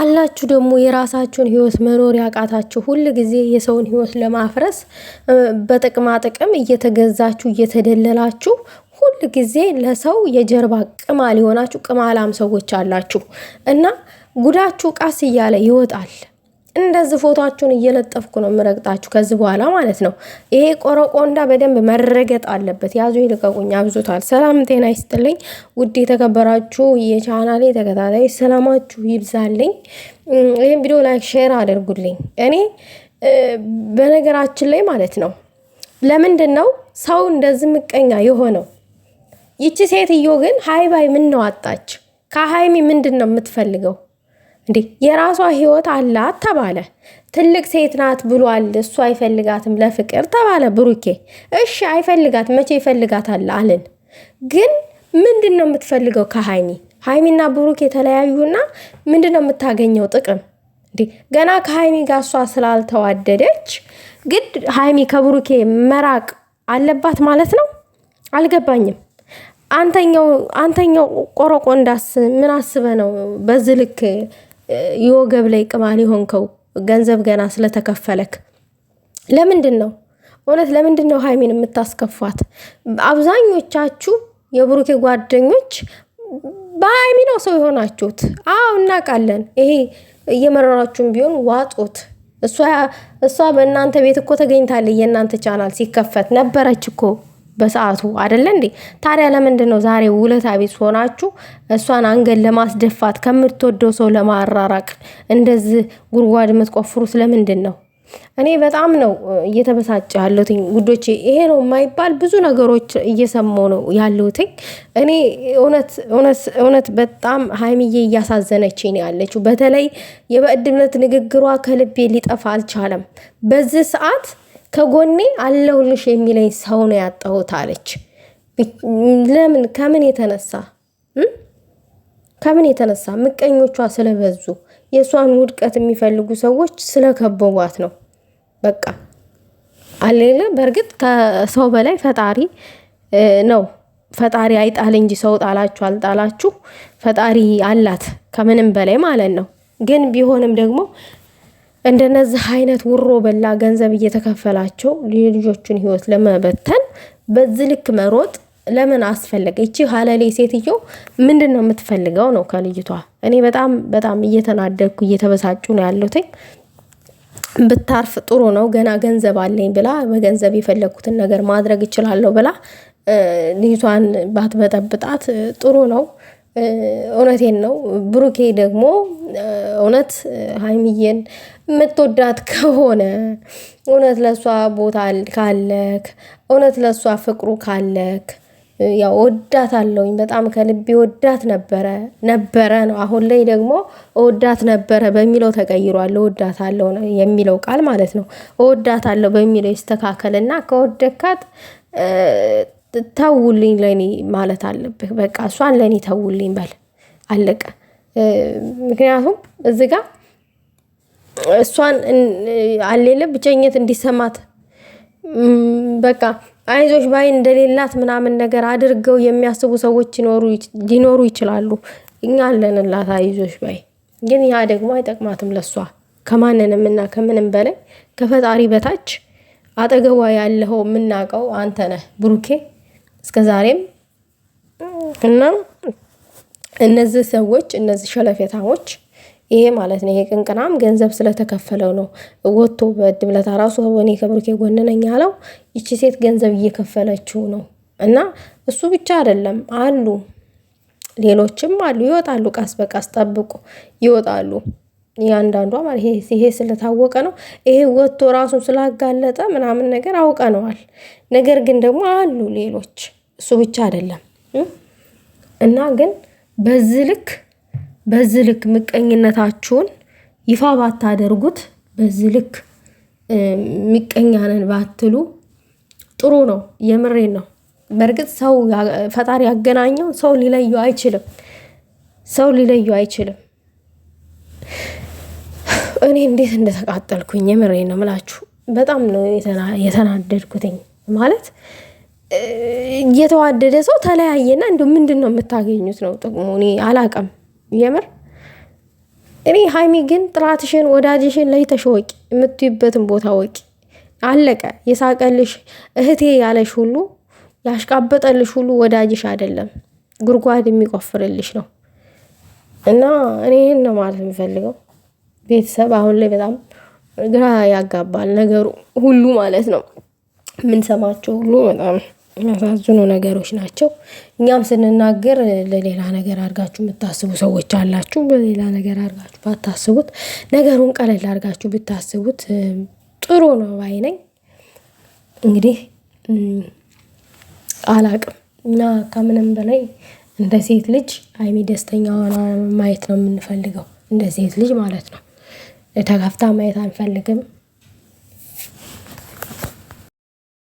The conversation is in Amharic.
አላችሁ ደግሞ የራሳችሁን ህይወት መኖር ያቃታችሁ ሁሉ ጊዜ የሰውን ህይወት ለማፍረስ በጥቅማ ጥቅም እየተገዛችሁ እየተደለላችሁ ሁሉ ጊዜ ለሰው የጀርባ ቅማል ሊሆናችሁ ቅማላም ሰዎች አላችሁ እና ጉዳችሁ ቃስ እያለ ይወጣል። እንደዚህ ፎቶአችሁን እየለጠፍኩ ነው ምረግጣችሁ ከዚህ በኋላ ማለት ነው። ይሄ ቆረቆንዳ በደንብ መረገጥ አለበት። ያዙ ይልቀቁኝ አብዙታል። ሰላም ጤና ይስጥልኝ ውድ የተከበራችሁ የቻናሌ ተከታታይ ሰላማችሁ ይብዛልኝ። ይሄን ቪዲዮ ላይክ ሼር አድርጉልኝ። እኔ በነገራችን ላይ ማለት ነው ለምንድነው ሰው እንደዚህ ምቀኛ የሆነው? ይቺ ሴትዮ ግን ሃይባይ ምን ነው አጣች? ከሃይሚ ምንድነው የምትፈልገው? እንዴ የራሷ ህይወት አላት ተባለ። ትልቅ ሴት ናት ብሏል። እሱ አይፈልጋትም ለፍቅር ተባለ ብሩኬ። እሺ አይፈልጋት መቼ ይፈልጋታል አለን። ግን ምንድነው የምትፈልገው ከሃይሚ? ሃይሚና ብሩኬ ተለያዩና ምንድነው የምታገኘው ጥቅም? እንዴ ገና ከሃይሚ ጋር እሷ ስላልተዋደደች ግድ ሃይሚ ከብሩኬ መራቅ አለባት ማለት ነው? አልገባኝም። አንተኛው ቆረቆንዳስ ምን አስበ ነው በዚህ ልክ የወገብ ላይ ቅማል ይሆንከው? ገንዘብ ገና ስለተከፈለክ ለምንድን ነው እውነት ለምንድን ነው ሃይሚን የምታስከፋት? አብዛኞቻችሁ የብሩኬ ጓደኞች በሃይሚ ነው ሰው የሆናችሁት። እናውቃለን። ይሄ እየመረራችሁም ቢሆን ዋጡት። እሷ በእናንተ ቤት እኮ ተገኝታለች። የእናንተ ቻናል ሲከፈት ነበረች እኮ በሰዓቱ አይደለ እንዴ? ታዲያ ለምንድን ነው ዛሬ ውለታ ቢስ ሆናችሁ እሷን አንገል ለማስደፋት ከምትወደው ሰው ለማራራቅ እንደዚህ ጉድጓድ የምትቆፍሩት ለምንድን ነው? እኔ በጣም ነው እየተበሳጨ ያለሁት ጉዶቼ። ይሄ ነው የማይባል ብዙ ነገሮች እየሰማሁ ነው ያለሁት። እኔ እውነት በጣም ሃይሚዬ እያሳዘነችኝ ነው ያለችው። በተለይ የበእድነት ንግግሯ ከልቤ ሊጠፋ አልቻለም። በዚህ ሰዓት ከጎኔ አለሁልሽ የሚለኝ ሰው ነው ያጣሁት አለች። ለምን? ከምን የተነሳ? ምቀኞቿ ስለበዙ፣ የሷን ውድቀት የሚፈልጉ ሰዎች ስለከበቧት ነው። በቃ አለለ። በእርግጥ ከሰው በላይ ፈጣሪ ነው። ፈጣሪ አይጣል እንጂ ሰው ጣላችሁ አልጣላችሁ ፈጣሪ አላት ከምንም በላይ ማለት ነው። ግን ቢሆንም ደግሞ እንደነዚህ አይነት ውሮ በላ ገንዘብ እየተከፈላቸው ልጆቹን ህይወት ለመበተን በዚህ ልክ መሮጥ ለምን አስፈለገ? እቺ ሀለሌ ሴትዮ ምንድነው የምትፈልገው ነው ከልጅቷ? እኔ በጣም እየተናደድኩ እየተበሳጩ ነው ያለሁት። ብታርፍ ጥሩ ነው። ገና ገንዘብ አለኝ ብላ በገንዘብ የፈለኩትን ነገር ማድረግ እችላለሁ ብላ ልጅቷን ባትበጠብጣት ጥሩ ነው። እውነቴን ነው። ብሩኬ ደግሞ እውነት ሃይሚዬን የምትወዳት ከሆነ እውነት ለሷ ቦታ ካለክ እውነት ለሷ ፍቅሩ ካለክ ያው ወዳታለሁኝ በጣም ከልቤ ወዳት ነበረ ነው። አሁን ላይ ደግሞ ወዳት ነበረ በሚለው ተቀይሯል። ወዳታለሁ የሚለው ቃል ማለት ነው። ወዳታለሁ በሚለው ይስተካከልና ከወደካት ተውልኝ ለኔ ማለት አለብህ። በቃ እሷን ለኔ ተውልኝ በል አለቀ። ምክንያቱም እዚህ ጋር እሷን አለለ ብቸኝነት እንዲሰማት በቃ አይዞሽ ባይ እንደሌላት ምናምን ነገር አድርገው የሚያስቡ ሰዎች ሊኖሩ ይችላሉ። እኛ አለንላት አይዞሽ ባይ። ግን ያ ደግሞ አይጠቅማትም ለሷ ከማንንም እና ከምንም በላይ ከፈጣሪ በታች አጠገቧ ያለው የምናውቀው አንተ ነህ ብሩኬ እስከዛሬም። እና እነዚህ ሰዎች እነዚህ ሸለፌታሞች ይሄ ማለት ነው ይሄ ቅንቅናም ገንዘብ ስለተከፈለው ነው ወጥቶ በድብለታ ራሱ ወኔ ከብሩኬ ጎን ነኝ ያለው። ይቺ ሴት ገንዘብ እየከፈለችው ነው። እና እሱ ብቻ አይደለም አሉ ሌሎችም አሉ ይወጣሉ። ቃስ በቃስ ጠብቁ ይወጣሉ። ያንዳንዷ ማለት ይሄ ስለታወቀ ነው። ይሄ ወጥቶ ራሱን ስላጋለጠ ምናምን ነገር አውቀነዋል። ነገር ግን ደግሞ አሉ ሌሎች እሱ ብቻ አይደለም። እና ግን በዚህ ልክ ምቀኝነታችሁን ይፋ ባታደርጉት በዚህ ልክ ምቀኛንን ባትሉ ጥሩ ነው። የምሬን ነው። በእርግጥ ሰው ፈጣሪ ያገናኘው ሰው ሊለየው አይችልም። እኔ እንዴት እንደተቃጠልኩኝ የምሬን ነው ምላችሁ። በጣም ነው የተናደድኩትኝ። ማለት የተዋደደ ሰው ተለያየና እንደው ምንድነው የምታገኙት ነው ጥቅሙ? እኔ አላቀም የምር እኔ ሀይሚ ግን ጥራትሽን ወዳጅሽን ለይተሽ ወቂ፣ የምትይበትን ቦታ ወቂ። አለቀ። የሳቀልሽ እህቴ ያለሽ ሁሉ ያሽቃበጠልሽ ሁሉ ወዳጅሽ አይደለም፣ ጉድጓድ የሚቆፍርልሽ ነው። እና እኔ ይህን ነው ማለት የምፈልገው። ቤተሰብ አሁን ላይ በጣም ግራ ያጋባል ነገሩ ሁሉ ማለት ነው። የምንሰማቸው ሁሉ በጣም የሚያሳዝኑ ነገሮች ናቸው። እኛም ስንናገር ለሌላ ነገር አድርጋችሁ የምታስቡ ሰዎች አላችሁ። በሌላ ነገር አድርጋችሁ ባታስቡት፣ ነገሩን ቀለል አድርጋችሁ ብታስቡት ጥሩ ነው ባይ ነኝ። እንግዲህ አላቅም እና ከምንም በላይ እንደ ሴት ልጅ ሀይሚ ደስተኛ ሆና ማየት ነው የምንፈልገው። እንደ ሴት ልጅ ማለት ነው። ተከፍታ ማየት አንፈልግም።